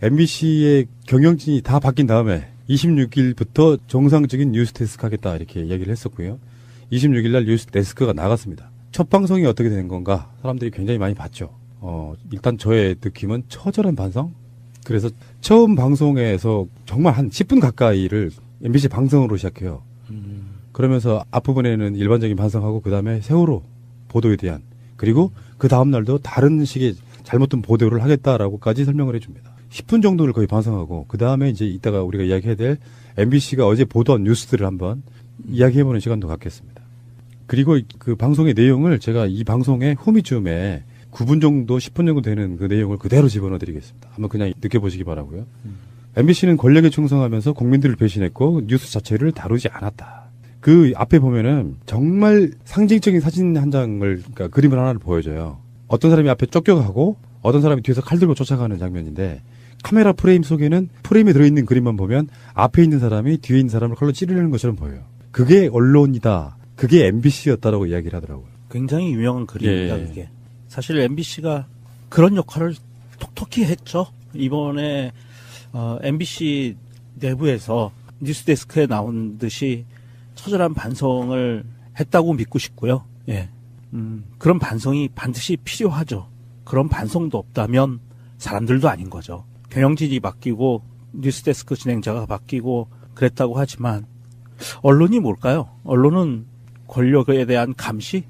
MBC의 경영진이 다 바뀐 다음에 26일부터 정상적인 뉴스데스크 하겠다 이렇게 얘기를 했었고요. 26일 날 뉴스데스크가 나갔습니다. 첫 방송이 어떻게 된 건가 사람들이 굉장히 많이 봤죠. 일단 저의 느낌은 처절한 반성? 그래서 처음 방송에서 정말 한 10분 가까이를 MBC 방송으로 시작해요. 그러면서 앞부분에는 일반적인 반성하고 그 다음에 세월호 보도에 대한 그리고 그 다음날도 다른 식의 잘못된 보도를 하겠다라고까지 설명을 해줍니다. 10분 정도를 거의 반성하고 그 다음에 이제 이따가 우리가 이야기해야 될 MBC가 어제 보도한 뉴스들을 한번 이야기해보는 시간도 갖겠습니다. 그리고 그 방송의 내용을 제가 이 방송의 후미쯤에 9분 정도 10분 정도 되는 그 내용을 그대로 집어넣어드리겠습니다. 한번 그냥 느껴보시기 바라고요. MBC는 권력에 충성하면서 국민들을 배신했고 뉴스 자체를 다루지 않았다. 그 앞에 보면은 정말 상징적인 사진 한 장을 그러니까 그림을 하나를 보여줘요. 어떤 사람이 앞에 쫓겨가고 어떤 사람이 뒤에서 칼 들고 쫓아가는 장면인데 카메라 프레임 속에는 프레임에 들어있는 그림만 보면 앞에 있는 사람이 뒤에 있는 사람을 칼로 찌르는 것처럼 보여요. 그게 언론이다. 그게 MBC였다라고 이야기를 하더라고요. 굉장히 유명한 그림입니다. 예. 그게. 사실 MBC가 그런 역할을 톡톡히 했죠. 이번에 MBC 내부에서 뉴스데스크에 나온 듯이 처절한 반성을 했다고 믿고 싶고요. 예. 그런 반성이 반드시 필요하죠. 그런 반성도 없다면 사람들도 아닌 거죠. 경영진이 바뀌고 뉴스데스크 진행자가 바뀌고 그랬다고 하지만 언론이 뭘까요? 언론은 권력에 대한 감시?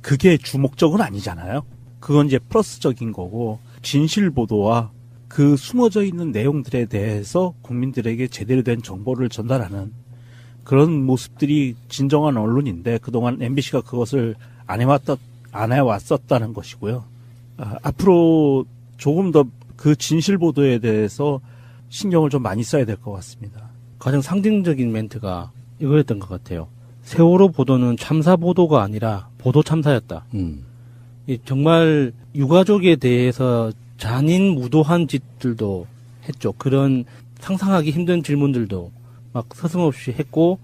그게 주목적은 아니잖아요. 그건 이제 플러스적인 거고 진실 보도와 그 숨어져 있는 내용들에 대해서 국민들에게 제대로 된 정보를 전달하는 그런 모습들이 진정한 언론인데 그동안 MBC가 그것을 안 해왔었다는 것이고요. 앞으로 조금 더 그 진실 보도에 대해서 신경을 좀 많이 써야 될 것 같습니다. 가장 상징적인 멘트가 이거였던 것 같아요. 세월호 보도는 참사 보도가 아니라 보도 참사였다. 정말 유가족에 대해서 잔인무도한 짓들도 했죠. 그런 상상하기 힘든 질문들도 막 서슴없이 했고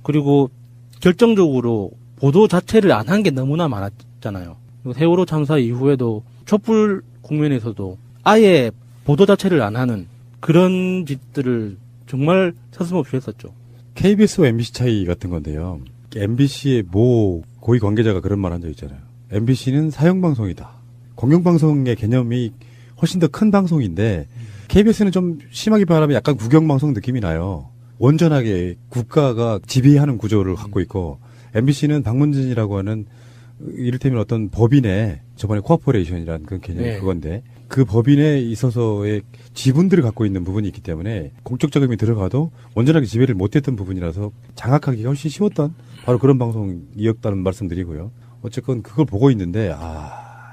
그리고 결정적으로 보도 자체를 안 한 게 너무나 많았잖아요. 세월호 참사 이후에도 촛불 국면에서도 아예 보도 자체를 안 하는 그런 짓들을 정말 서슴없이 했었죠. KBS와 MBC 차이 같은 건데요. MBC의 모 고위 관계자가 그런 말 한 적 있잖아요. MBC는 사형방송이다. 공영방송의 개념이 훨씬 더 큰 방송인데 KBS는 좀 심하게 말하면 약간 국영방송 느낌이 나요. 온전하게 국가가 지배하는 구조를 갖고 있고 MBC는 방문진이라고 하는 이를테면 어떤 법인의 저번에 코어포레이션이라는 그 개념이 네. 그건데 그 법인에 있어서의 지분들을 갖고 있는 부분이 있기 때문에 공적 자금이 들어가도 온전하게 지배를 못했던 부분이라서 장악하기가 훨씬 쉬웠던 바로 그런 방송이었다는 말씀드리고요. 어쨌건 그걸 보고 있는데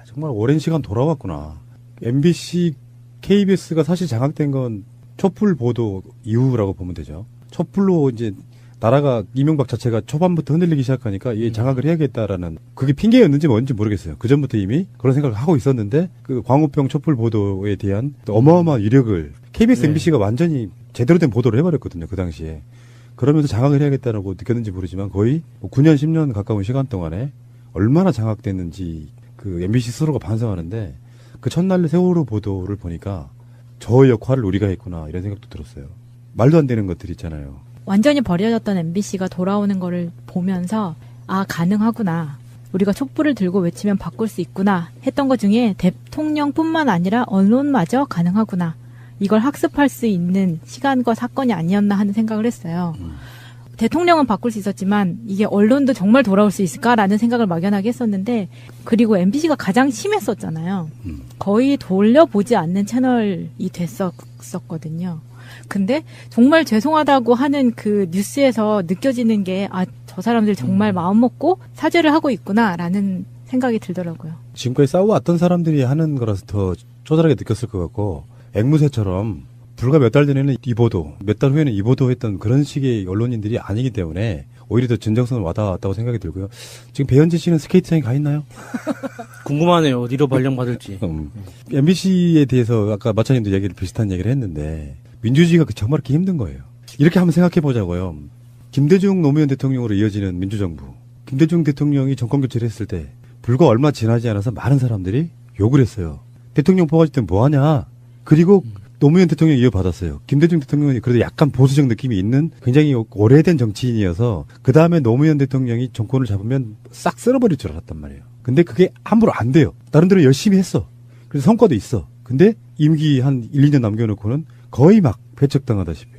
정말 오랜 시간 돌아왔구나. MBC, KBS가 사실 장악된 건 촛불 보도 이후라고 보면 되죠. 촛불로 이제 나라가 이명박 자체가 초반부터 흔들리기 시작하니까 이게 장악을 해야겠다라는 그게 핑계였는지 뭔지 모르겠어요. 그 전부터 이미 그런 생각을 하고 있었는데 그 광우병 촛불 보도에 대한 어마어마한 위력을 KBS, MBC가 완전히 제대로 된 보도를 해버렸거든요. 그 당시에. 그러면서 장악을 해야겠다라고 느꼈는지 모르지만 거의 9년, 10년 가까운 시간 동안에 얼마나 장악됐는지 그 MBC 스스로가 반성하는데 그 첫날 세월호 보도를 보니까 저 역할을 우리가 했구나 이런 생각도 들었어요. 말도 안 되는 것들 있잖아요. 완전히 버려졌던 MBC가 돌아오는 거를 보면서 가능하구나. 우리가 촛불을 들고 외치면 바꿀 수 있구나 했던 것 중에 대통령뿐만 아니라 언론마저 가능하구나. 이걸 학습할 수 있는 시간과 사건이 아니었나 하는 생각을 했어요. 대통령은 바꿀 수 있었지만 이게 언론도 정말 돌아올 수 있을까라는 생각을 막연하게 했었는데 그리고 MBC가 가장 심했었잖아요. 거의 돌려보지 않는 채널이 됐었거든요. 근데 정말 죄송하다고 하는 그 뉴스에서 느껴지는 게 저 사람들 정말 마음먹고 사죄를 하고 있구나라는 생각이 들더라고요. 지금까지 싸워왔던 사람들이 하는 거라서 더 쪼잔하게 느꼈을 것 같고 앵무새처럼 불과 몇 달 전에는 이 보도, 몇 달 후에는 이 보도 했던 그런 식의 언론인들이 아니기 때문에 오히려 더 진정성을 와닿았다고 생각이 들고요. 지금 배현진 씨는 스케이트장에 가 있나요? 궁금하네요. 어디로 발령받을지. MBC에 대해서 아까 마차님도 비슷한 얘기를 했는데 민주주의가 정말 그렇게 힘든 거예요. 이렇게 한번 생각해 보자고요. 김대중 노무현 대통령으로 이어지는 민주정부. 김대중 대통령이 정권 교체를 했을 때 불과 얼마 지나지 않아서 많은 사람들이 욕을 했어요. 대통령 뽑아줄 땐 뭐하냐. 그리고 노무현 대통령이 이어받았어요. 김대중 대통령이 그래도 약간 보수적 느낌이 있는 굉장히 오래된 정치인이어서 그 다음에 노무현 대통령이 정권을 잡으면 싹 쓸어버릴 줄 알았단 말이에요. 근데 그게 함부로 안 돼요. 나름대로 열심히 했어. 그래서 성과도 있어. 근데 임기 한 1, 2년 남겨놓고는 거의 막 배척당하다시피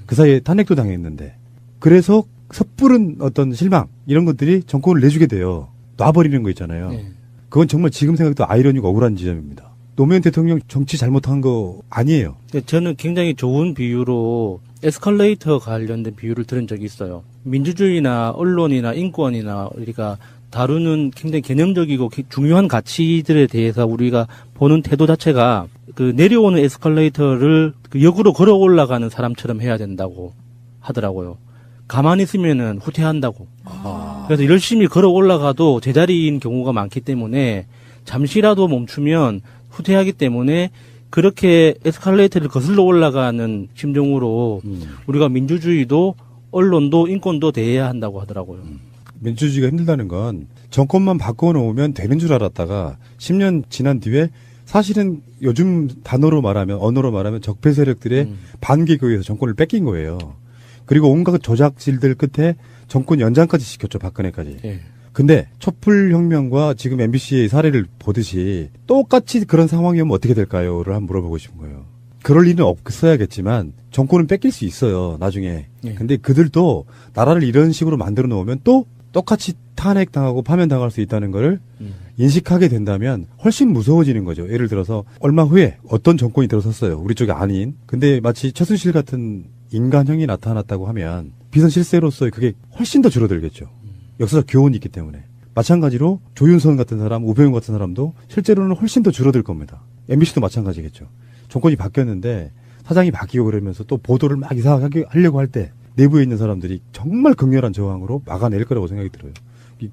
그 사이에 탄핵도 당했는데 그래서 섣부른 어떤 실망 이런 것들이 정권을 내주게 돼요. 놔버리는 거 있잖아요. 네. 그건 정말 지금 생각도 아이러니고 억울한 지점입니다. 노무현 대통령 정치 잘못한 거 아니에요. 저는 굉장히 좋은 비유로 에스컬레이터 관련된 비유를 들은 적이 있어요. 민주주의나 언론이나 인권이나 우리가 다루는 굉장히 개념적이고 중요한 가치들에 대해서 우리가 보는 태도 자체가 그 내려오는 에스컬레이터를 그 역으로 걸어 올라가는 사람처럼 해야 된다고 하더라고요. 가만히 있으면은 후퇴한다고. 그래서 열심히 걸어 올라가도 제자리인 경우가 많기 때문에 잠시라도 멈추면 후퇴하기 때문에 그렇게 에스컬레이터를 거슬러 올라가는 심정으로 우리가 민주주의도 언론도 인권도 대해야 한다고 하더라고요. 민주주의가 힘들다는 건 정권만 바꿔놓으면 되는 줄 알았다가 10년 지난 뒤에 사실은 요즘 단어로 말하면 언어로 말하면 적폐 세력들의 반기에 의해서 정권을 뺏긴 거예요. 그리고 온갖 조작질들 끝에 정권 연장까지 시켰죠. 박근혜까지. 예. 근데 촛불혁명과 지금 MBC의 사례를 보듯이 똑같이 그런 상황이 오면 어떻게 될까요?를 한번 물어보고 싶은 거예요. 그럴 일은 없어야겠지만 정권은 뺏길 수 있어요. 나중에. 예. 근데 그들도 나라를 이런 식으로 만들어 놓으면 또 똑같이 탄핵당하고 파면당할 수 있다는 걸 인식하게 된다면 훨씬 무서워지는 거죠. 예를 들어서 얼마 후에 어떤 정권이 들어섰어요. 우리 쪽이 아닌. 근데 마치 최순실 같은 인간형이 나타났다고 하면 비선 실세로서의 그게 훨씬 더 줄어들겠죠. 역사적 교훈이 있기 때문에. 마찬가지로 조윤선 같은 사람, 우병우 같은 사람도 실제로는 훨씬 더 줄어들 겁니다. MBC도 마찬가지겠죠. 정권이 바뀌었는데 사장이 바뀌고 그러면서 또 보도를 막 이상하게 하려고 할 때 내부에 있는 사람들이 정말 극렬한 저항으로 막아낼 거라고 생각이 들어요.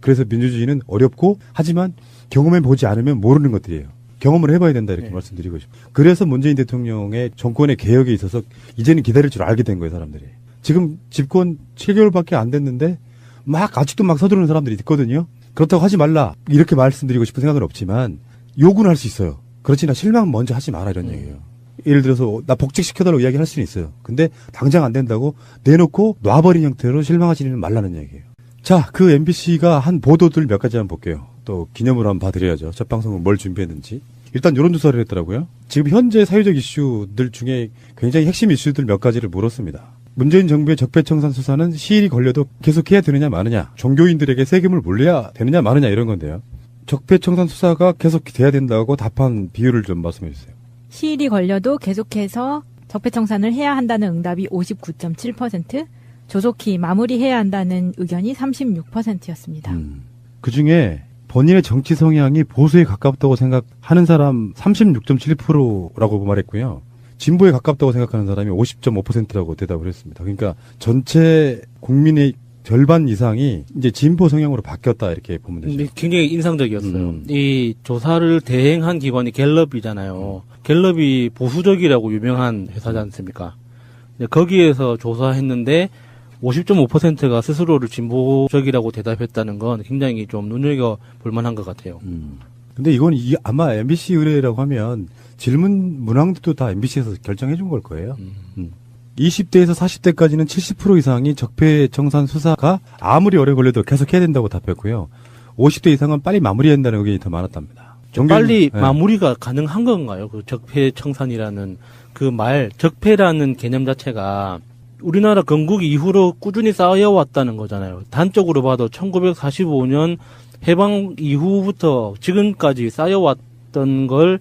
그래서 민주주의는 어렵고 하지만 경험해보지 않으면 모르는 것들이에요. 경험을 해봐야 된다 이렇게 말씀드리고 싶어요. 그래서 문재인 대통령의 정권의 개혁에 있어서 이제는 기다릴 줄 알게 된 거예요. 사람들이. 지금 집권 7개월밖에 안 됐는데 막 아직도 막 서두르는 사람들이 있거든요. 그렇다고 하지 말라 이렇게 말씀드리고 싶은 생각은 없지만 요구는 할 수 있어요. 그렇지나 실망 먼저 하지 마라 이런 얘기예요. 예를 들어서 나 복직시켜달라고 이야기할 수는 있어요. 근데 당장 안 된다고 내놓고 놔버린 형태로 실망하지는 말라는 얘기예요. 자, 그 MBC가 한 보도들 몇 가지 한번 볼게요. 또 기념으로 한번 봐드려야죠. 첫 방송은 뭘 준비했는지. 일단 여론조사를 했더라고요. 지금 현재 사회적 이슈들 중에 굉장히 핵심 이슈들 몇 가지를 물었습니다. 문재인 정부의 적폐청산 수사는 시일이 걸려도 계속해야 되느냐 마느냐, 종교인들에게 세금을 물려야 되느냐 마느냐 이런 건데요. 적폐청산 수사가 계속 돼야 된다고 답한 비율을 좀 말씀해 주세요. 시일이 걸려도 계속해서 적폐청산을 해야 한다는 응답이 59.7%, 조속히 마무리해야 한다는 의견이 36%였습니다. 그중에 본인의 정치 성향이 보수에 가깝다고 생각하는 사람 36.7%라고 말했고요. 진보에 가깝다고 생각하는 사람이 50.5%라고 대답을 했습니다. 그러니까 전체 국민의 절반 이상이 이제 진보 성향으로 바뀌었다 이렇게 보면 되죠. 굉장히 인상적이었어요. 이 조사를 대행한 기관이 갤럽이잖아요. 갤럽이 보수적이라고 유명한 회사지 않습니까? 거기에서 조사했는데 50.5%가 스스로를 진보적이라고 대답했다는 건 굉장히 좀 눈여겨볼 만한 것 같아요. 근데 이건 아마 MBC 의뢰라고 하면 질문 문항도 다 MBC에서 결정해 준 걸 거예요. 20대에서 40대까지는 70% 이상이 적폐청산 수사가 아무리 오래 걸려도 계속 해야 된다고 답했고요. 50대 이상은 빨리 마무리해야 된다는 의견이 더 많았답니다. 빨리 마무리가 가능한 건가요? 그 적폐청산이라는 그 말, 적폐라는 개념 자체가 우리나라 건국 이후로 꾸준히 쌓여왔다는 거잖아요. 단적으로 봐도 1945년 해방 이후부터 지금까지 쌓여왔던 걸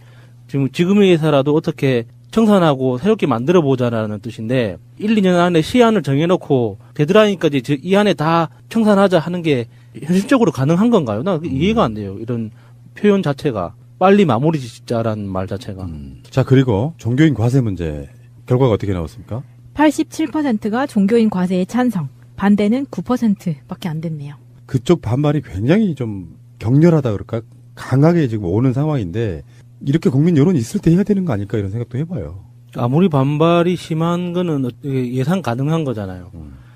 지금에서라도 어떻게 청산하고 새롭게 만들어보자라는 뜻인데 1, 2년 안에 시한을 정해놓고 데드라인까지 이 안에 다 청산하자 하는 게 현실적으로 가능한 건가요? 나 이해가 안 돼요. 이런 표현 자체가 빨리 마무리 짓자라는 말 자체가. 자, 그리고 종교인 과세 문제 결과가 어떻게 나왔습니까? 87%가 종교인 과세에 찬성, 반대는 9%밖에 안 됐네요. 그쪽 반발이 굉장히 좀 격렬하다 그럴까? 강하게 지금 오는 상황인데 이렇게 국민 여론이 있을 때 해야 되는 거 아닐까 이런 생각도 해봐요. 아무리 반발이 심한 거는 예상 가능한 거잖아요.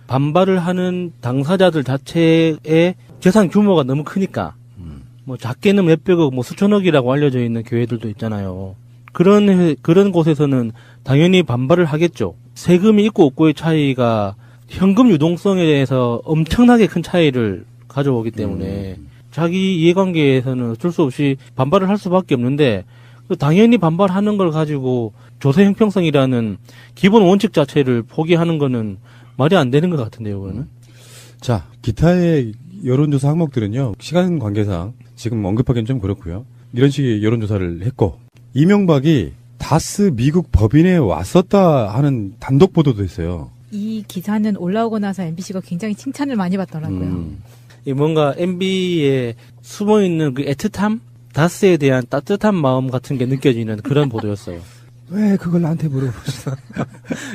반발을 하는 당사자들 자체의 재산 규모가 너무 크니까 뭐 작게는 몇백억, 뭐 수천억이라고 알려져 있는 교회들도 있잖아요. 그런 곳에서는 당연히 반발을 하겠죠. 세금이 있고 없고의 차이가 현금 유동성에 대해서 엄청나게 큰 차이를 가져오기 때문에 자기 이해관계에서는 어쩔 수 없이 반발을 할 수밖에 없는데 당연히 반발하는 걸 가지고 조세 형평성이라는 기본 원칙 자체를 포기하는 거는 말이 안 되는 것 같은데요, 그거는. 자, 기타의 여론조사 항목들은요, 시간 관계상 지금 언급하기는 좀 그렇고요. 이런 식의 여론조사를 했고, 이명박이 다스 미국 법인에 왔었다 하는 단독 보도도 했어요. 이 기사는 올라오고 나서 MBC가 굉장히 칭찬을 많이 받더라고요. 이 뭔가 MB에 숨어 있는 그 애틋함, 다스에 대한 따뜻한 마음 같은 게 느껴지는 그런 보도였어요. 왜 그걸 나한테 물어보시나?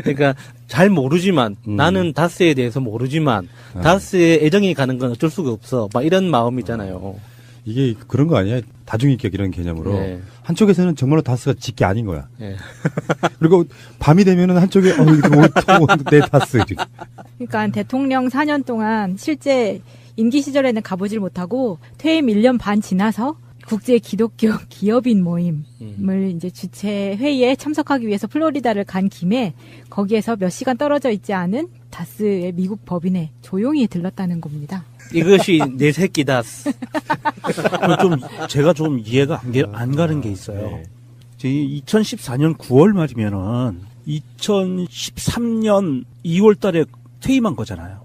그러니까 잘 모르지만 나는 다스에 대해서 모르지만 다스에 애정이 가는 건 어쩔 수가 없어. 막 이런 마음이잖아요. 이게 그런 거 아니야? 다중인격 이런 개념으로. 네. 한쪽에서는 정말로 다스가 직계 아닌 거야. 네. 그리고 밤이 되면은 한쪽에 이렇게 내 다스 이렇게. 그러니까 대통령 4년 동안 실제 임기 시절에는 가보질 못하고 퇴임 1년 반 지나서 국제 기독교 기업인 모임을 이제 주최 회의에 참석하기 위해서 플로리다를 간 김에 거기에서 몇 시간 떨어져 있지 않은 다스의 미국 법인에 조용히 들렀다는 겁니다. 이것이 내 새끼 다스. 제가 좀 이해가 안 가는 게 있어요. 네. 2014년 9월 말이면은 2013년 2월 달에 퇴임한 거잖아요.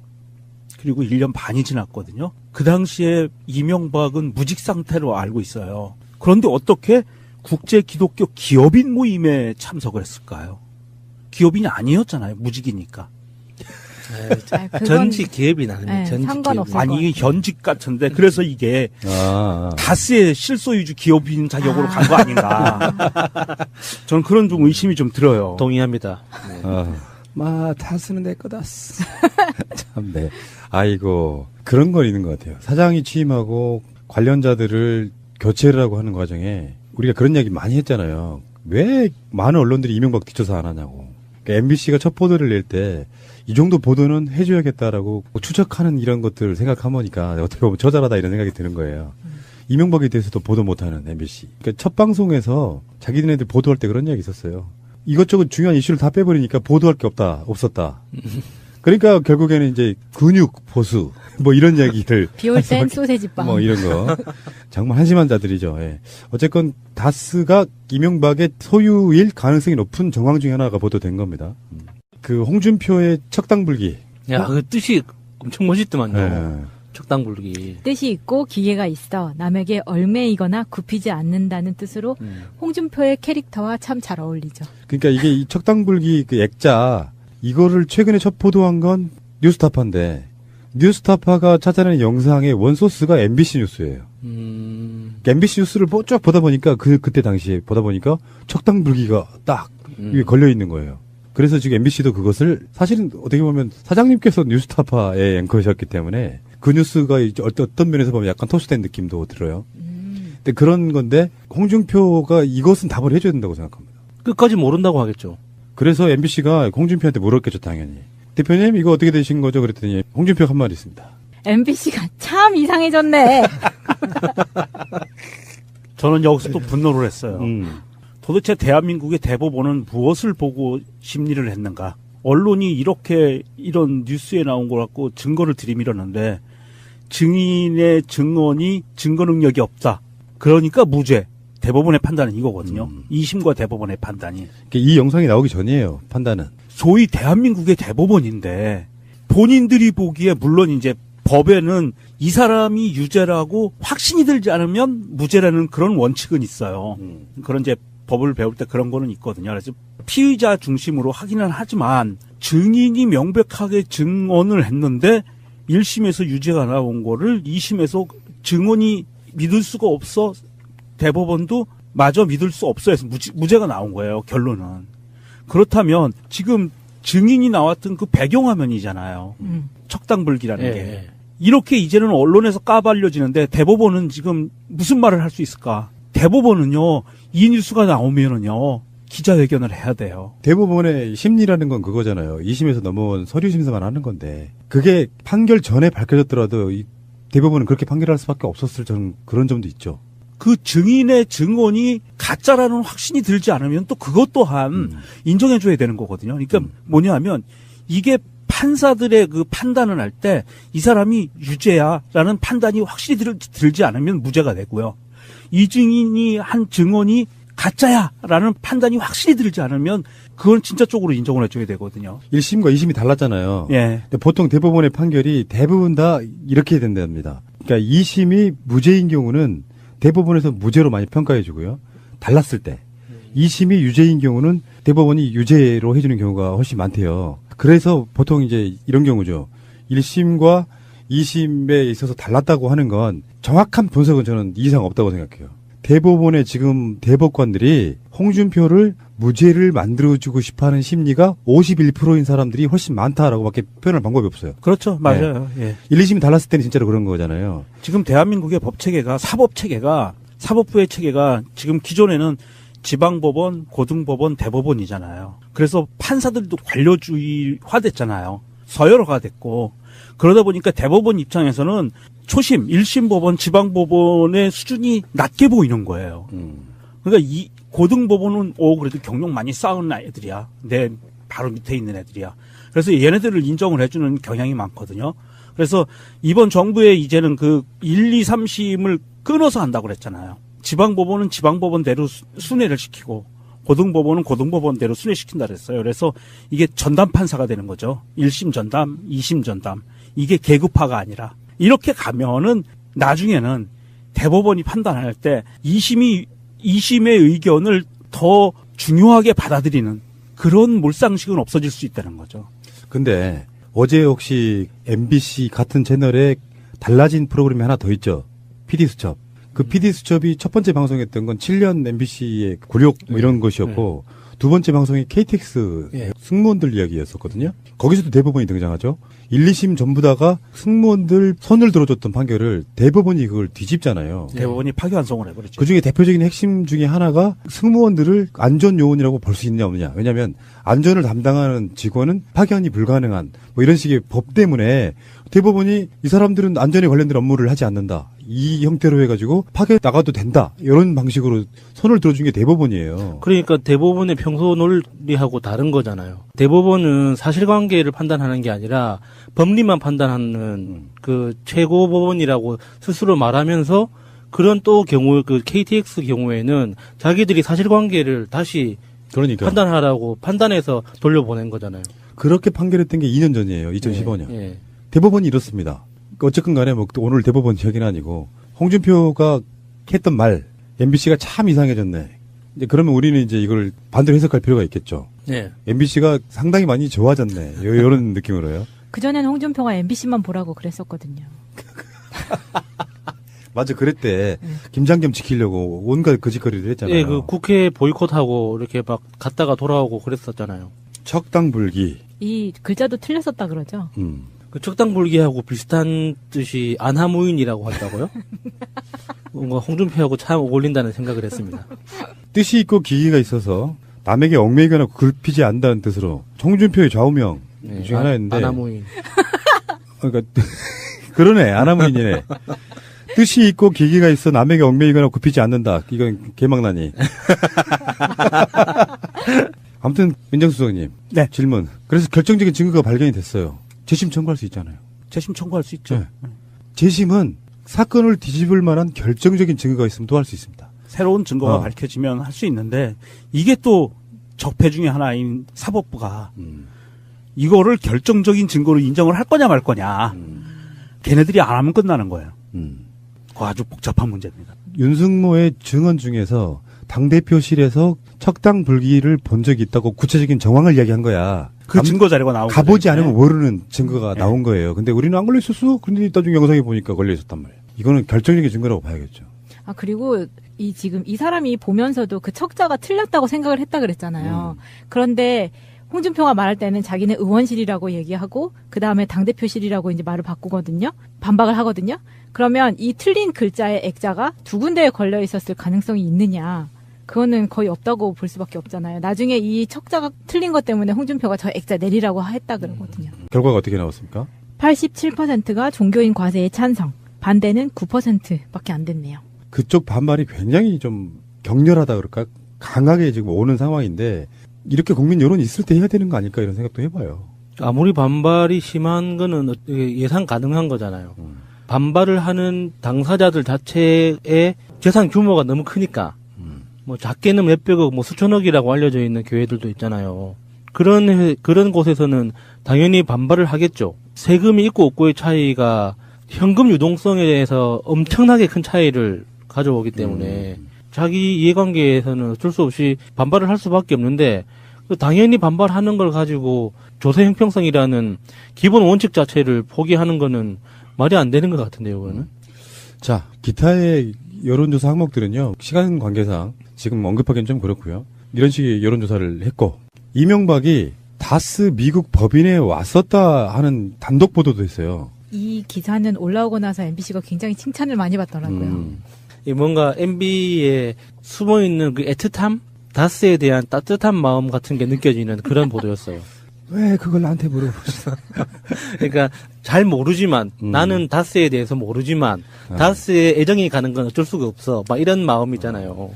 그리고 1년 반이 지났거든요. 그 당시에 이명박은 무직 상태로 알고 있어요. 그런데 어떻게 국제 기독교 기업인 모임에 참석을 했을까요? 기업인이 아니었잖아요. 무직이니까. 그건- 전직 기업인 아닙니다. 네, 전직 상관없어요. 기업인. 아니 이게 현직 같은데 그래서 이게 아. 다스의 실소유주 기업인 자격으로 간 거 아닌가. 저는 그런 좀 의심이 좀 들어요. 동의합니다. 마, 다스는 내 거다스. 참, 네. 아이고, 그런 건 있는 것 같아요. 사장이 취임하고 관련자들을 교체를 하고 하는 과정에 우리가 그런 이야기 많이 했잖아요. 왜 많은 언론들이 이명박 뒷조사 안 하냐고. 그러니까 MBC가 첫 보도를 낼 때 이 정도 보도는 해줘야겠다라고 추측하는 이런 것들을 생각하니까 어떻게 보면 처절하다 이런 생각이 드는 거예요. 이명박에 대해서도 보도 못하는 MBC. 그러니까 첫 방송에서 자기네들 보도할 때 그런 이야기 있었어요. 이것저것 중요한 이슈를 다 빼버리니까 보도할 게 없었다. 그러니까 결국에는 이제 근육 보수 뭐 이런 이야기를 비올 땐 소세지빵. 뭐 이런 거 정말 한심한 자들이죠. 예. 어쨌건 다스가 이명박의 소유일 가능성이 높은 정황 중에 하나가 보도된 겁니다. 그 홍준표의 척당불기. 야, 그 뜻이 엄청 멋있더만요. 예. 척당불기. 뜻이 있고 기계가 있어 남에게 얽매이거나 굽히지 않는다는 뜻으로 홍준표의 캐릭터와 참 잘 어울리죠. 그러니까 이게 이 척당불기 그 액자 이거를 최근에 첫 보도한 건 뉴스타파인데 뉴스타파가 찾아낸 영상의 원소스가 MBC 뉴스예요. 그러니까 MBC 뉴스를 쭉 보다 보니까 그때 당시에 보다 보니까 척당불기가 딱 위에 걸려 있는 거예요. 그래서 지금 MBC도 그것을 사실은 어떻게 보면 사장님께서 뉴스타파의 앵커셨기 때문에 그 뉴스가 이제 어떤 면에서 보면 약간 토스된 느낌도 들어요. 근데 그런 건데 홍준표가 이것은 답을 해줘야 된다고 생각합니다. 끝까지 모른다고 하겠죠. 그래서 MBC가 홍준표한테 물었겠죠, 당연히. 대표님, 이거 어떻게 되신 거죠? 그랬더니 홍준표가 한 말이 있습니다. MBC가 참 이상해졌네. 저는 여기서 또 분노를 했어요. 음. 도대체 대한민국의 대법원은 무엇을 보고 심리를 했는가? 언론이 이렇게 이런 뉴스에 나온 걸 갖고 증거를 들이밀었는데 증인의 증언이 증거 능력이 없다. 그러니까 무죄. 대법원의 판단은 이거거든요. 2심과 대법원의 판단이. 그러니까 이 영상이 나오기 전이에요, 판단은. 소위 대한민국의 대법원인데 본인들이 보기에 물론 이제 법에는 이 사람이 유죄라고 확신이 들지 않으면 무죄라는 그런 원칙은 있어요. 그런 이제 법을 배울 때 그런 거는 있거든요. 그래서 피의자 중심으로 하기는 하지만 증인이 명백하게 증언을 했는데 1심에서 유죄가 나온 거를 2심에서 증언이 믿을 수가 없어 대법원도 마저 믿을 수 없어 해서 무죄가 나온 거예요. 결론은. 그렇다면 지금 증인이 나왔던 그 배경화면이잖아요. 척당불기라는 예, 게. 예. 이렇게 이제는 언론에서 까발려지는데 대법원은 지금 무슨 말을 할 수 있을까? 대법원은요, 이 뉴스가 나오면은요, 기자회견을 해야 돼요. 대법원의 심리라는 건 그거잖아요. 2심에서 넘어온 서류 심사만 하는 건데 그게 판결 전에 밝혀졌더라도 이 대법원은 그렇게 판결할 수밖에 없었을 저는 그런 점도 있죠. 그 증인의 증언이 가짜라는 확신이 들지 않으면 또 그것 또한 인정해줘야 되는 거거든요. 그러니까 뭐냐면 이게 판사들의 그 판단을 할 때 이 사람이 유죄야라는 판단이 확실히 들지 않으면 무죄가 되고요. 이 증인이 한 증언이 가짜야라는 판단이 확실히 들지 않으면 그건 진짜 쪽으로 인정을 해줘야 되거든요. 1심과 2심이 달랐잖아요. 예. 근데 보통 대법원의 판결이 대부분 다 이렇게 된답니다. 그러니까 2심이 무죄인 경우는 대법원에서 무죄로 많이 평가해 주고요. 달랐을 때. 2심이 유죄인 경우는 대법원이 유죄로 해주는 경우가 훨씬 많대요. 그래서 보통 이제 이런 경우죠. 1심과 2심에 있어서 달랐다고 하는 건 정확한 분석은 저는 이상 없다고 생각해요. 대법원의 지금 대법관들이 홍준표를 무죄를 만들어주고 싶어하는 심리가 51%인 사람들이 훨씬 많다라고밖에 표현할 방법이 없어요. 그렇죠. 맞아요. 예. 1, 2심이 달랐을 때는 진짜로 그런 거잖아요. 지금 대한민국의 법체계가 사법부의 체계가 지금 기존에는 지방법원, 고등법원, 대법원이잖아요. 그래서 판사들도 관료주의화됐잖아요. 서열화가 됐고 그러다 보니까 대법원 입장에서는 초심 1심 법원, 지방법원의 수준이 낮게 보이는 거예요. 그러니까 이 고등법원은 그래도 경력 많이 쌓은 애들이야. 내 바로 밑에 있는 애들이야. 그래서 얘네들을 인정을 해주는 경향이 많거든요. 그래서 이번 정부에 이제는 그 1, 2, 3심을 끊어서 한다고 그랬잖아요. 지방법원은 지방법원대로 순회를 시키고 고등법원은 고등법원대로 순회시킨다 그랬어요. 그래서 이게 전담 판사가 되는 거죠. 1심 전담, 2심 전담. 이게 계급화가 아니라 이렇게 가면은 나중에는 대법원이 판단할 때 2심의 의견을 더 중요하게 받아들이는 그런 몰상식은 없어질 수 있다는 거죠. 근데 어제 혹시 MBC 같은 채널에 달라진 프로그램이 하나 더 있죠. PD수첩. 그 PD수첩이 첫 번째 방송했던 건 7년 MBC의 굴욕 뭐 이런 것이었고 두 번째 방송이 KTX 승무원들 이야기였었거든요. 거기서도 대법원이 등장하죠. 1, 2심 전부 다가 승무원들 손을 들어줬던 판결을 대법원이 그걸 뒤집잖아요. 대법원이 파기환송을 해버렸죠. 그중에 대표적인 핵심 중에 하나가 승무원들을 안전요원이라고 볼 수 있냐 없느냐. 왜냐하면 안전을 담당하는 직원은 파견이 불가능한 뭐 이런 식의 법 때문에 대법원이 이 사람들은 안전에 관련된 업무를 하지 않는다. 이 형태로 해가지고 파견 나가도 된다. 이런 방식으로 손을 들어준 게 대법원이에요. 그러니까 대법원의 평소 논리하고 다른 거잖아요. 대법원은 사실관계를 판단하는 게 아니라 법리만 판단하는 그 최고법원이라고 스스로 말하면서 그런 또 경우 그 KTX 경우에는 자기들이 사실관계를 다시 그러니까 판단하라고 판단해서 돌려보낸 거잖아요. 그렇게 판결했던 게 2년 전이에요. 2015년. 예. 대법원이 이렇습니다. 어쨌든 간에 뭐 오늘 대법원 이야기는 아니고 홍준표가 했던 말 MBC가 참 이상해졌네. 이제 그러면 우리는 이제 이걸 반대로 해석할 필요가 있겠죠. 예. MBC가 상당히 많이 좋아졌네. 이런 느낌으로요. 그전에는 홍준표가 MBC만 보라고 그랬었거든요. 맞아, 그랬대. 김장겸 지키려고 온갖 거짓거리를 했잖아요. 예, 그 국회 보이콧하고 이렇게 막 갔다가 돌아오고 그랬었잖아요. 척당불기. 이 글자도 틀렸었다 그러죠. 그 척당불기하고 비슷한 뜻이 안하무인이라고 한다고요? 뭔가 홍준표하고 참 어울린다는 생각을 했습니다. 뜻이 있고 기기가 있어서 남에게 얽매이거나 굴피지 않는다는 뜻으로 홍준표의 좌우명 중에 하나였는데. 안하무인. 그러니까 그러네. 안하무인이네. 뜻이 있고 기기가 있어 남에게 얽매이거나 굽히지 않는다. 이건 개망나니. 아무튼 민정수석님. 네. 질문. 그래서 결정적인 증거가 발견이 됐어요. 재심 청구할 수 있잖아요. 재심 청구할 수 있죠. 네. 재심은 사건을 뒤집을 만한 결정적인 증거가 있으면 또 할 수 있습니다. 새로운 증거가 밝혀지면 할 수 있는데 이게 또 적폐 중에 하나인 사법부가 이거를 결정적인 증거로 인정을 할 거냐 말 거냐. 걔네들이 안 하면 끝나는 거예요. 그거 아주 복잡한 문제입니다. 윤승모의 증언 중에서 당대표실에서 척당불기를 본 적이 있다고 구체적인 정황을 이야기한 거야. 그 증거 자료가 나오고 가보지 않으면 모르는 증거가 나온 거예요. 근데 우리는 안 걸려 있었어. 근데 나중에 영상에 보니까 걸려 있었단 말이에요. 이거는 결정적인 증거라고 봐야겠죠. 아, 그리고 지금 이 사람이 보면서도 그 척자가 틀렸다고 생각을 했다 그랬잖아요. 그런데 홍준표가 말할 때는 자기는 의원실이라고 얘기하고 그 다음에 당대표실이라고 이제 말을 바꾸거든요. 반박을 하거든요. 그러면 이 틀린 글자의 액자가 두 군데에 걸려 있었을 가능성이 있느냐. 그거는 거의 없다고 볼 수밖에 없잖아요. 나중에 이 척자가 틀린 것 때문에 홍준표가 저 액자 내리라고 했다 그러거든요. 결과가 어떻게 나왔습니까? 87%가 종교인 과세에 찬성, 반대는 9%밖에 안 됐네요. 그쪽 반발이 굉장히 좀 격렬하다 그럴까? 강하게 지금 오는 상황인데 이렇게 국민 여론이 있을 때 해야 되는 거 아닐까 이런 생각도 해봐요. 아무리 반발이 심한 거는 예상 가능한 거잖아요. 반발을 하는 당사자들 자체의 재산 규모가 너무 크니까 뭐 작게는 몇백억, 뭐 수천억이라고 알려져 있는 교회들도 있잖아요. 그런 곳에서는 당연히 반발을 하겠죠. 세금이 있고 없고의 차이가 현금 유동성에 대해서 엄청나게 큰 차이를 가져오기 때문에 자기 이해관계에서는 어쩔 수 없이 반발을 할 수밖에 없는데 당연히 반발하는 걸 가지고 조세 형평성이라는 기본 원칙 자체를 포기하는 거는 말이 안 되는 것 같은데요, 그거는. 자, 기타의 여론조사 항목들은요, 시간 관계상 지금 언급하기는 좀 그렇고요. 이런 식의 여론조사를 했고, 이명박이 다스 미국 법인에 왔었다 하는 단독 보도도 했어요. 이 기사는 올라오고 나서 MBC가 굉장히 칭찬을 많이 받더라고요. 이 뭔가 MB에 숨어 있는 그 애틋함, 다스에 대한 따뜻한 마음 같은 게 느껴지는 그런 보도였어요. 왜 그걸 나한테 물어보시나? 그러니까 잘 모르지만 나는 다스에 대해서 모르지만 다스에 애정이 가는 건 어쩔 수가 없어. 막 이런 마음이잖아요.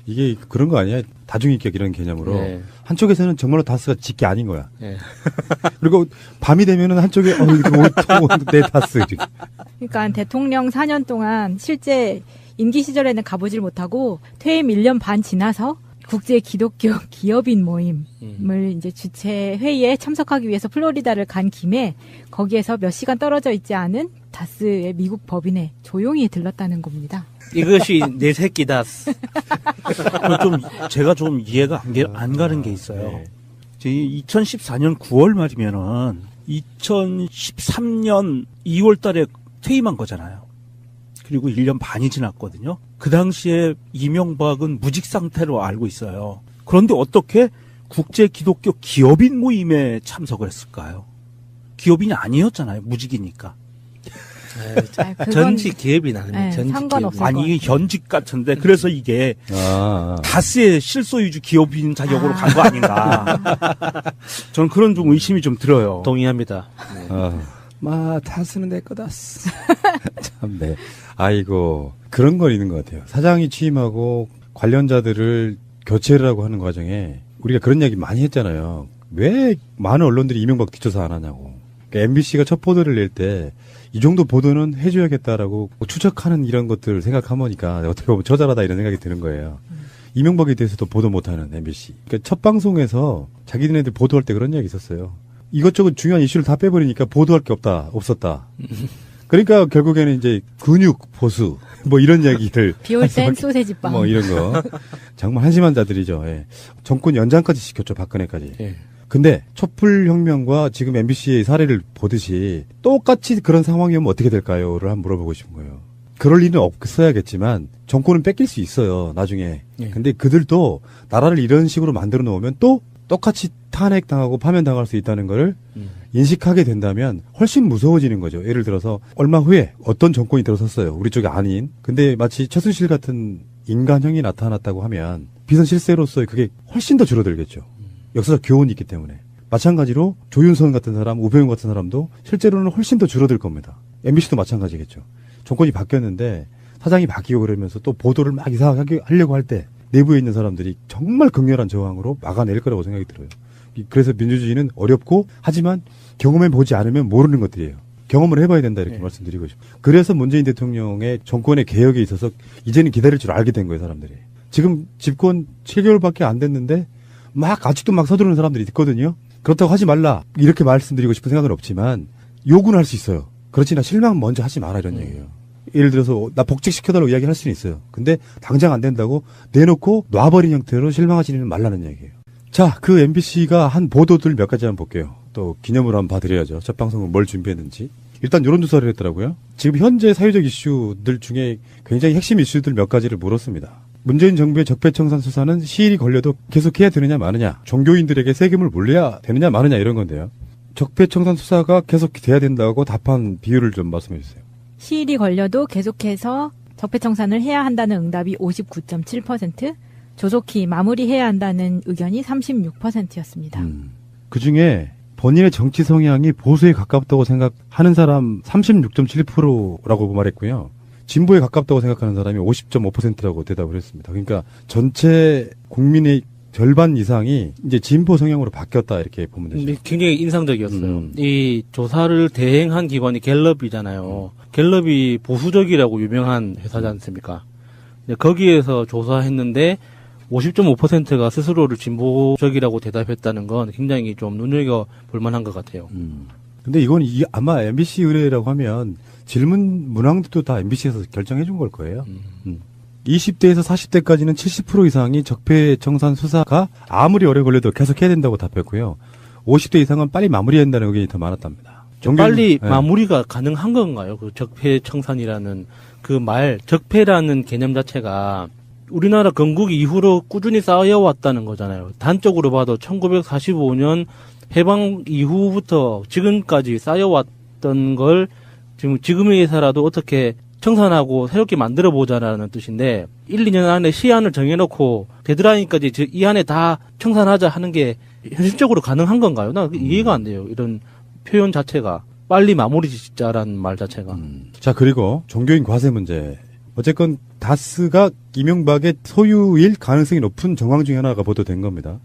이게 그런 거 아니야? 다중인격 이런 개념으로. 네. 한쪽에서는 정말로 다스가 직계 아닌 거야. 네. 그리고 밤이 되면은 한쪽에 이렇게 내 다스 이렇게. 그러니까 대통령 4년 동안 실제 임기 시절에는 가보질 못하고 퇴임 1년 반 지나서 국제 기독교 기업인 모임을 이제 주최 회의에 참석하기 위해서 플로리다를 간 김에 거기에서 몇 시간 떨어져 있지 않은 다스의 미국 법인에 조용히 들렀다는 겁니다. 이것이 내 새끼 다스. 제가 좀 이해가 안 가는 게 있어요. 네. 2014년 9월 말이면은 2013년 2월 달에 퇴임한 거잖아요. 그리고 1년 반이 지났거든요. 그 당시에 이명박은 무직 상태로 알고 있어요. 그런데 어떻게 국제 기독교 기업인 모임에 참석을 했을까요? 기업인이 아니었잖아요. 무직이니까. 그건- 전직 기업인 아닙니다. 네, 전직 상관없어요. 기업인. 아니 이게 현직 같은데 그래서 이게 아. 다스의 실소유주 기업인 자격으로 간 거 아닌가. 저는 그런 좀 의심이 좀 들어요. 동의합니다. 마, 다스는 내 거다스. 참, 네. 아이고, 그런 건 있는 것 같아요. 사장이 취임하고 관련자들을 교체를 하고 하는 과정에 우리가 그런 이야기 많이 했잖아요. 왜 많은 언론들이 이명박 뒷조사 안 하냐고. 그러니까 MBC가 첫 보도를 낼 때 이 정도 보도는 해줘야겠다라고 추측하는 이런 것들을 생각하니까 어떻게 보면 처절하다 이런 생각이 드는 거예요. 이명박에 대해서도 보도 못하는 MBC. 그러니까 첫 방송에서 자기네들 보도할 때 그런 이야기 있었어요. 이것저것 중요한 이슈를 다 빼버리니까 보도할 게 없었다. 그러니까 결국에는 이제 근육 보수 뭐 이런 이야기를 비올 땐 소세지빵. 뭐 이런 거 정말 한심한 자들이죠. 예. 정권 연장까지 시켰죠, 박근혜까지. 예. 근데 촛불 혁명과 지금 MBC의 사례를 보듯이 똑같이 그런 상황이 오면 어떻게 될까요?를 한번 물어보고 싶은 거예요. 그럴 일은 없어야겠지만 정권은 뺏길 수 있어요, 나중에. 예. 근데 그들도 나라를 이런 식으로 만들어 놓으면 또 똑같이 탄핵당하고 파면당할 수 있다는 거를 인식하게 된다면 훨씬 무서워지는 거죠. 예를 들어서 얼마 후에 어떤 정권이 들어섰어요. 우리 쪽이 아닌. 근데 마치 최순실 같은 인간형이 나타났다고 하면 비선 실세로서의 그게 훨씬 더 줄어들겠죠. 역사적 교훈이 있기 때문에. 마찬가지로 조윤선 같은 사람, 우병우 같은 사람도 실제로는 훨씬 더 줄어들 겁니다. MBC도 마찬가지겠죠. 정권이 바뀌었는데 사장이 바뀌고 그러면서 또 보도를 막 이상하게 하려고 할 때 내부에 있는 사람들이 정말 극렬한 저항으로 막아낼 거라고 생각이 들어요. 그래서 민주주의는 어렵고 하지만 경험해보지 않으면 모르는 것들이에요. 경험을 해봐야 된다 이렇게 말씀드리고 싶어요. 그래서 문재인 대통령의 정권의 개혁에 있어서 이제는 기다릴 줄 알게 된 거예요, 사람들이. 지금 집권 7개월밖에 안 됐는데 아직도 막 서두르는 사람들이 있거든요. 그렇다고 하지 말라 이렇게 말씀드리고 싶은 생각은 없지만 요구는 할 수 있어요. 그렇지 나 실망 먼저 하지 마라 이런 얘기예요. 예를 들어서 나 복직시켜달라고 이야기를 할 수는 있어요. 근데 당장 안 된다고 내놓고 놔버린 형태로 실망하지는 말라는 얘기예요. 자, 그 MBC가 한 보도들 몇 가지 한번 볼게요. 또 기념으로 한번 봐드려야죠. 첫 방송은 뭘 준비했는지. 일단 여론조사를 했더라고요. 지금 현재 사회적 이슈들 중에 굉장히 핵심 이슈들 몇 가지를 물었습니다. 문재인 정부의 적폐청산 수사는 시일이 걸려도 계속해야 되느냐 마느냐, 종교인들에게 세금을 물려야 되느냐 마느냐 이런 건데요. 적폐청산 수사가 계속 돼야 된다고 답한 비율을 좀 말씀해 주세요. 시일이 걸려도 계속해서 적폐청산을 해야 한다는 응답이 59.7%, 조속히 마무리해야 한다는 의견이 36%였습니다. 그중에 본인의 정치 성향이 보수에 가깝다고 생각하는 사람 36.7%라고 말했고요. 진보에 가깝다고 생각하는 사람이 50.5%라고 대답을 했습니다. 그러니까 전체 국민의 절반 이상이 이제 진보 성향으로 바뀌었다 이렇게 보면 되죠. 굉장히 인상적이었어요. 이 조사를 대행한 기관이 갤럽이잖아요. 갤럽이 보수적이라고 유명한 회사지 않습니까? 거기에서 조사했는데 50.5%가 스스로를 진보적이라고 대답했다는 건 굉장히 좀 눈여겨볼 만한 것 같아요. 근데 이건 아마 MBC 의뢰라고 하면 질문 문항도 다 MBC에서 결정해 준 걸 거예요. 20대에서 40대까지는 70% 이상이 적폐청산 수사가 아무리 오래 걸려도 계속 해야 된다고 답했고요. 50대 이상은 빨리 마무리해야 된다는 의견이 더 많았답니다. 빨리 마무리가 가능한 건가요? 그 적폐청산이라는 그 말, 적폐라는 개념 자체가 우리나라 건국 이후로 꾸준히 쌓여왔다는 거잖아요. 단적으로 봐도 1945년 해방 이후부터 지금까지 쌓여왔던 걸 지금에서라도 어떻게 청산하고 새롭게 만들어보자라는 뜻인데 1, 2년 안에 시한을 정해놓고 데드라인까지 이 안에 다 청산하자 하는 게 현실적으로 가능한 건가요? 나 이해가 안 돼요. 이런 표현 자체가. 빨리 마무리 짓자라는 말 자체가. 자, 그리고 종교인 과세 문제. 어쨌건 다스가 이명박의 소유일 가능성이 높은 정황 중에 하나가 보도된 겁니다.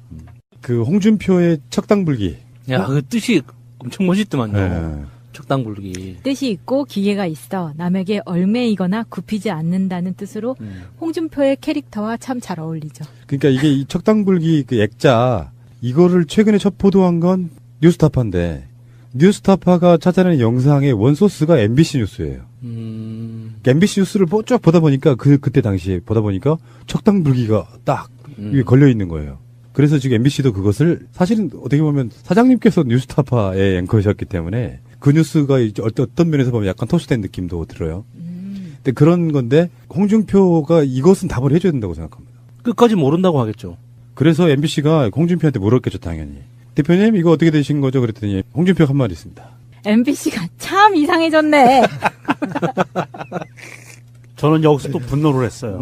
그 홍준표의 척당불기. 야, 그 뜻이 엄청 멋있더만요. 네. 척당불기. 뜻이 있고 기계가 있어 남에게 얽매이거나 굽히지 않는다는 뜻으로 홍준표의 캐릭터와 참 잘 어울리죠. 그러니까 이게 이 척당불기 그 액자 이거를 최근에 첫 보도한 건 뉴스타파인데 뉴스타파가 찾아낸 영상의 원소스가 MBC 뉴스예요. 그러니까 MBC 뉴스를 쭉 보다 보니까 그때 당시에 보다 보니까 척당불기가 딱 위에 걸려 있는 거예요. 그래서 지금 MBC도 그것을 사실은 어떻게 보면 사장님께서 뉴스타파의 앵커셨기 때문에 그 뉴스가 이제 어떤 면에서 보면 약간 토스된 느낌도 들어요. 근데 그런 건데 홍준표가 이것은 답을 해줘야 된다고 생각합니다. 끝까지 모른다고 하겠죠. 그래서 MBC가 홍준표한테 물었겠죠, 당연히. 대표님 이거 어떻게 되신 거죠? 그랬더니 홍준표가 한 말이 있습니다. MBC가 참 이상해졌네. 저는 여기서 또 분노를 했어요.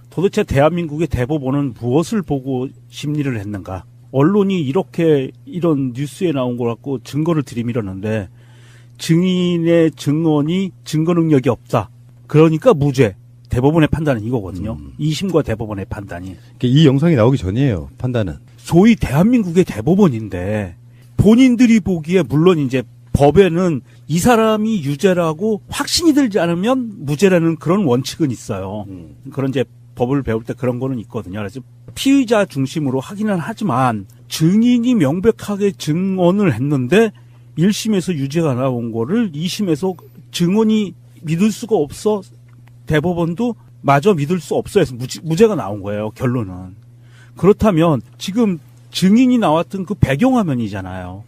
도대체 대한민국의 대법원은 무엇을 보고 심리를 했는가? 언론이 이렇게 이런 뉴스에 나온 걸 갖고 증거를 들이밀었는데 증인의 증언이 증거 능력이 없다. 그러니까 무죄. 대법원의 판단은 이거거든요. 2심과 대법원의 판단이. 이 영상이 나오기 전이에요, 판단은. 소위 대한민국의 대법원인데 본인들이 보기에 물론 이제 법에는 이 사람이 유죄라고 확신이 들지 않으면 무죄라는 그런 원칙은 있어요. 그런 이제 법을 배울 때 그런 거는 있거든요. 그래서 피의자 중심으로 하기는 하지만 증인이 명백하게 증언을 했는데 1심에서 유죄가 나온 거를 2심에서 증언이 믿을 수가 없어 대법원도 마저 믿을 수 없어 해서 무죄가 나온 거예요. 결론은. 그렇다면 지금 증인이 나왔던 그 배경화면이잖아요.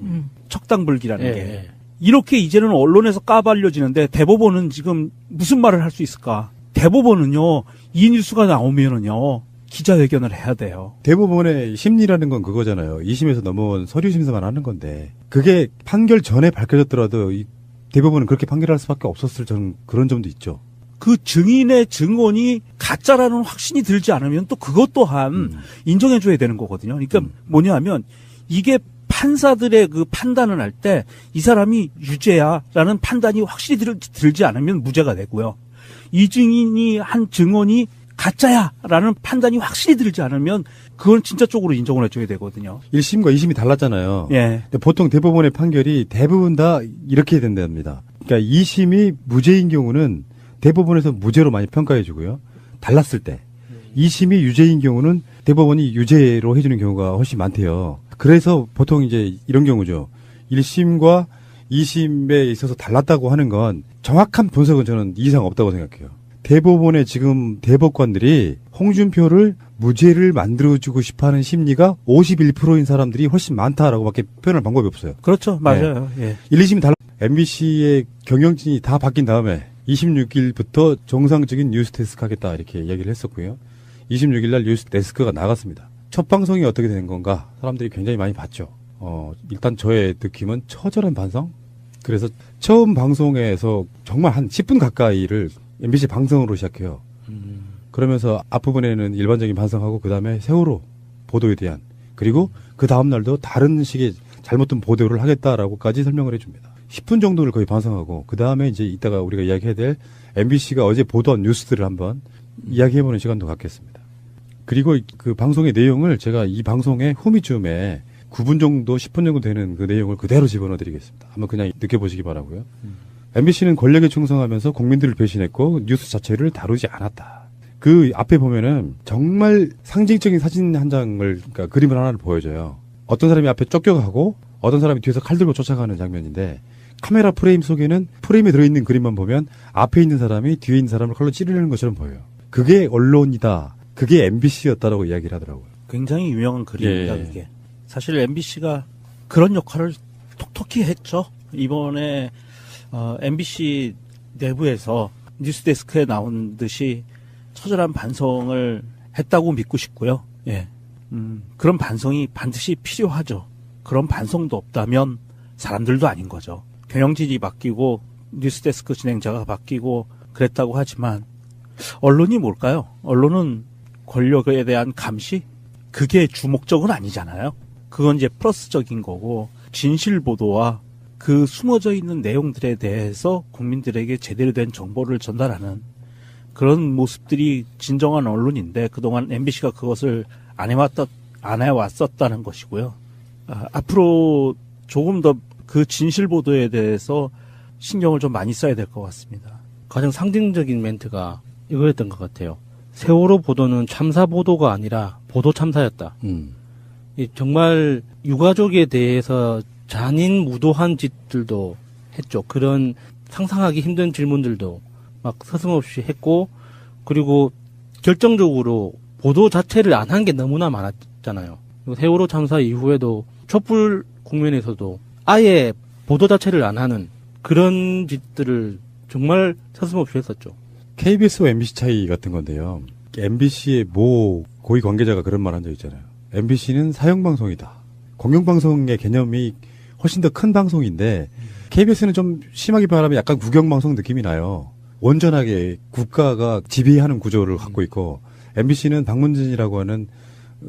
척당불기라는 게. 이렇게 이제는 언론에서 까발려지는데 대법원은 지금 무슨 말을 할 수 있을까? 대법원은요, 이 뉴스가 나오면은요, 기자회견을 해야 돼요. 대법원의 심리라는 건 그거잖아요. 2심에서 넘어온 서류 심사만 하는 건데 그게 판결 전에 밝혀졌더라도 이 대법원은 그렇게 판결할 수밖에 없었을 저는 그런 점도 있죠. 그 증인의 증언이 가짜라는 확신이 들지 않으면 또 그것 또한 인정해줘야 되는 거거든요. 그러니까 뭐냐면 이게 판사들의 그 판단을 할 때 이 사람이 유죄야라는 판단이 확실히 들지 않으면 무죄가 되고요. 이 증인이 한 증언이 가짜야라는 판단이 확실히 들지 않으면 그건 진짜 쪽으로 인정을 해줘야 되거든요. 1심과 2심이 달랐잖아요. 예. 근데 보통 대법원의 판결이 대부분 다 이렇게 된답니다. 그러니까 2심이 무죄인 경우는 대법원에서 무죄로 많이 평가해 주고요. 달랐을 때. 2심이 유죄인 경우는 대법원이 유죄로 해주는 경우가 훨씬 많대요. 그래서 보통 이제 이런 경우죠. 1심과 2심에 있어서 달랐다고 하는 건 정확한 분석은 저는 이상 없다고 생각해요. 대법원의 지금 대법관들이 홍준표를 무죄를 만들어주고 싶어하는 심리가 51%인 사람들이 훨씬 많다라고밖에 표현할 방법이 없어요. 그렇죠. 맞아요. 예. 1, 2심이 달라. MBC의 경영진이 다 바뀐 다음에 26일부터 정상적인 뉴스 데스크 하겠다 이렇게 얘기를 했었고요. 26일 날 뉴스 데스크가 나갔습니다. 첫 방송이 어떻게 된 건가 사람들이 굉장히 많이 봤죠. 일단 저의 느낌은 처절한 반성? 그래서 처음 방송에서 정말 한 10분 가까이를 MBC 방송으로 시작해요. 그러면서 앞부분에는 일반적인 반성하고 그 다음에 세월호 보도에 대한 그리고 그 다음 날도 다른 식의 잘못된 보도를 하겠다라고까지 설명을 해줍니다. 10분 정도를 거의 방송하고 그 다음에 이제 이따가 우리가 이야기해야 될 MBC가 어제 보던 뉴스들을 한번 이야기해보는 시간도 갖겠습니다. 그리고 그 방송의 내용을 제가 이 방송의 후미쯤에 9분 정도, 10분 정도 되는 그 내용을 그대로 집어넣어드리겠습니다. 한번 그냥 느껴보시기 바라고요. MBC는 권력에 충성하면서 국민들을 배신했고 뉴스 자체를 다루지 않았다. 그 앞에 보면은 정말 상징적인 사진 한 장을, 그러니까 그림을 하나를 보여줘요. 어떤 사람이 앞에 쫓겨가고 어떤 사람이 뒤에서 칼 들고 쫓아가는 장면인데 카메라 프레임 속에는 프레임에 들어있는 그림만 보면 앞에 있는 사람이 뒤에 있는 사람을 칼로 찌르는 것처럼 보여요. 그게 언론이다. 그게 MBC였다라고 이야기를 하더라고요. 굉장히 유명한 그림입니다. 예. 그게 사실 MBC가 그런 역할을 톡톡히 했죠. 이번에 MBC 내부에서 뉴스데스크에 나온 듯이 처절한 반성을 했다고 믿고 싶고요. 예. 그런 반성이 반드시 필요하죠. 그런 반성도 없다면 사람들도 아닌 거죠. 경영진이 바뀌고 뉴스데스크 진행자가 바뀌고 그랬다고 하지만 언론이 뭘까요? 언론은 권력에 대한 감시? 그게 주목적은 아니잖아요. 그건 이제 플러스적인 거고 진실 보도와 그 숨어져 있는 내용들에 대해서 국민들에게 제대로 된 정보를 전달하는 그런 모습들이 진정한 언론인데 그동안 MBC가 그것을 안 해왔었다는 것이고요. 앞으로 조금 더 그 진실 보도에 대해서 신경을 좀 많이 써야 될 것 같습니다. 가장 상징적인 멘트가 이거였던 것 같아요. 세월호 보도는 참사 보도가 아니라 보도 참사였다. 정말 유가족에 대해서 잔인무도한 짓들도 했죠. 그런 상상하기 힘든 질문들도 막 서슴없이 했고, 그리고 결정적으로 보도 자체를 안 한 게 너무나 많았잖아요. 그리고 세월호 참사 이후에도 촛불 국면에서도 아예 보도 자체를 안 하는 그런 짓들을 정말 서슴없이 했었죠. KBS와 MBC 차이 같은 건데요. MBC의 모 고위 관계자가 그런 말 한 적 있잖아요. MBC는 사형방송이다. 공영방송의 개념이 훨씬 더 큰 방송인데 KBS는 좀 심하게 말하면 약간 국영방송 느낌이 나요. 온전하게 국가가 지배하는 구조를 갖고 있고 MBC는 방문진이라고 하는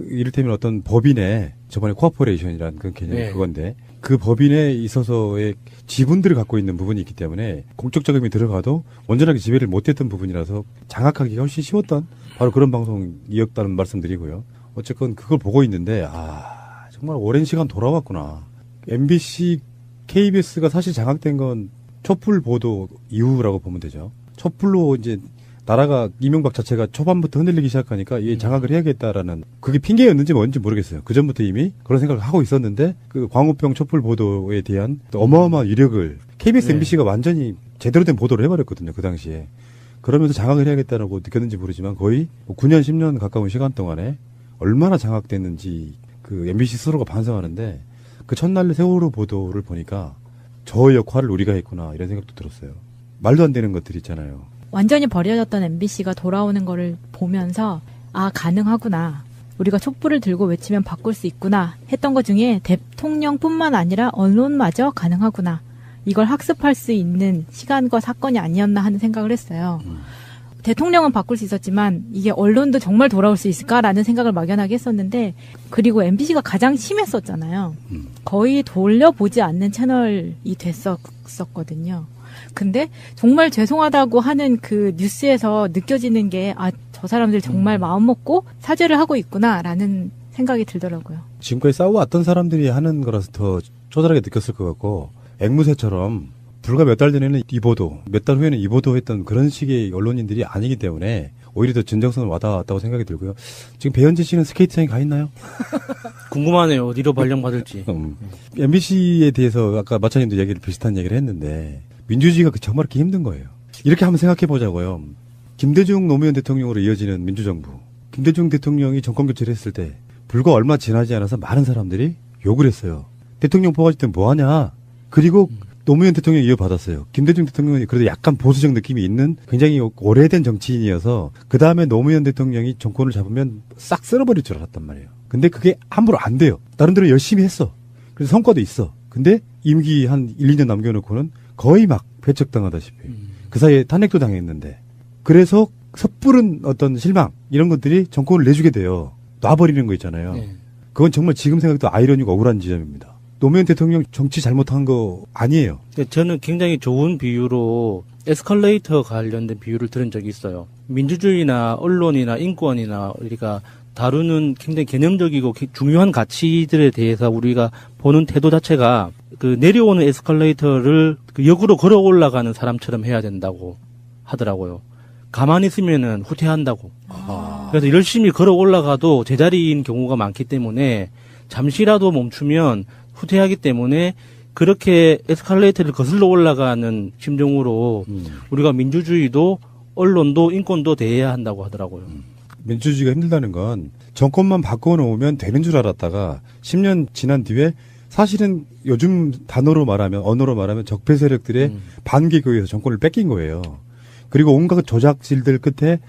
이를테면 어떤 법인의 저번에 코어포레이션이라는 그 개념이 네. 그건데 그 법인에 있어서의 지분들을 갖고 있는 부분이 있기 때문에 공적 자금이 들어가도 온전하게 지배를 못했던 부분이라서 장악하기가 훨씬 쉬웠던 바로 그런 방송이었다는 말씀드리고요. 어쨌건 그걸 보고 있는데 정말 오랜 시간 돌아왔구나. MBC, KBS가 사실 장악된 건 촛불 보도 이후라고 보면 되죠. 촛불로 이제 나라가 이명박 자체가 초반부터 흔들리기 시작하니까 이게 장악을 해야겠다라는 그게 핑계였는지 뭔지 모르겠어요. 그 전부터 이미 그런 생각을 하고 있었는데 그 광우병 촛불 보도에 대한 어마어마한 위력을 KBS, MBC가 완전히 제대로 된 보도를 해버렸거든요. 그 당시에. 그러면서 장악을 해야겠다라고 느꼈는지 모르지만 거의 9년, 10년 가까운 시간 동안에 얼마나 장악됐는지 그 MBC 스스로가 반성하는데 그 첫날 세월호 보도를 보니까 저 역할을 우리가 했구나 이런 생각도 들었어요. 말도 안 되는 것들 있잖아요. 완전히 버려졌던 MBC가 돌아오는 거를 보면서 가능하구나. 우리가 촛불을 들고 외치면 바꿀 수 있구나 했던 것 중에 대통령뿐만 아니라 언론마저 가능하구나. 이걸 학습할 수 있는 시간과 사건이 아니었나 하는 생각을 했어요. 대통령은 바꿀 수 있었지만 이게 언론도 정말 돌아올 수 있을까라는 생각을 막연하게 했었는데 그리고 MBC가 가장 심했었잖아요. 거의 돌려보지 않는 채널이 됐었거든요. 근데 정말 죄송하다고 하는 그 뉴스에서 느껴지는 게 저 사람들 정말 마음 먹고 사죄를 하고 있구나라는 생각이 들더라고요. 지금까지 싸워왔던 사람들이 하는 거라서 더 쪼달하게 느꼈을 것 같고 앵무새처럼 불과 몇 달 전에는 이 보도, 몇 달 후에는 이 보도 했던 그런 식의 언론인들이 아니기 때문에 오히려 더 진정성을 와닿았다고 생각이 들고요. 지금 배현재 씨는 스케이트장에 가 있나요? 궁금하네요. 어디로 발령받을지. MBC에 대해서 아까 마차님도 비슷한 얘기를 했는데 민주주의가 정말 그렇게 힘든 거예요. 이렇게 한번 생각해 보자고요. 김대중 노무현 대통령으로 이어지는 민주정부. 김대중 대통령이 정권 교체를 했을 때 불과 얼마 지나지 않아서 많은 사람들이 욕을 했어요. 대통령 뽑아줄 땐 뭐하냐. 그리고 노무현 대통령이 이어받았어요. 김대중 대통령이 그래도 약간 보수적 느낌이 있는 굉장히 오래된 정치인이어서 그 다음에 노무현 대통령이 정권을 잡으면 싹 쓸어버릴 줄 알았단 말이에요. 근데 그게 함부로 안 돼요. 다른 데로 열심히 했어. 그래서 성과도 있어. 근데 임기 한 1, 2년 남겨놓고는 거의 막 배척당하다시피 그 사이에 탄핵도 당했는데 그래서 섣부른 어떤 실망 이런 것들이 정권을 내주게 돼요. 놔버리는 거 있잖아요. 네. 그건 정말 지금 생각해도 아이러니고 억울한 지점입니다. 노무현 대통령 정치 잘못한 거 아니에요. 저는 굉장히 좋은 비유로 에스컬레이터 관련된 비유를 들은 적이 있어요. 민주주의나 언론이나 인권이나 우리가 다루는 굉장히 개념적이고 중요한 가치들에 대해서 우리가 보는 태도 자체가 그 내려오는 에스컬레이터를 그 역으로 걸어 올라가는 사람처럼 해야 된다고 하더라고요. 가만히 있으면은 후퇴한다고. 그래서 열심히 걸어 올라가도 제자리인 경우가 많기 때문에 잠시라도 멈추면 후퇴하기 때문에 그렇게 에스컬레이터를 거슬러 올라가는 심정으로 우리가 민주주의도 언론도 인권도 대해야 한다고 하더라고요. 민주주의가 힘들다는 건 정권만 바꿔놓으면 되는 줄 알았다가 10년 지난 뒤에 사실은 요즘 단어로 말하면 언어로 말하면 적폐 세력들의 반기에 의해서 정권을 뺏긴 거예요. 그리고 온갖 조작질들 끝에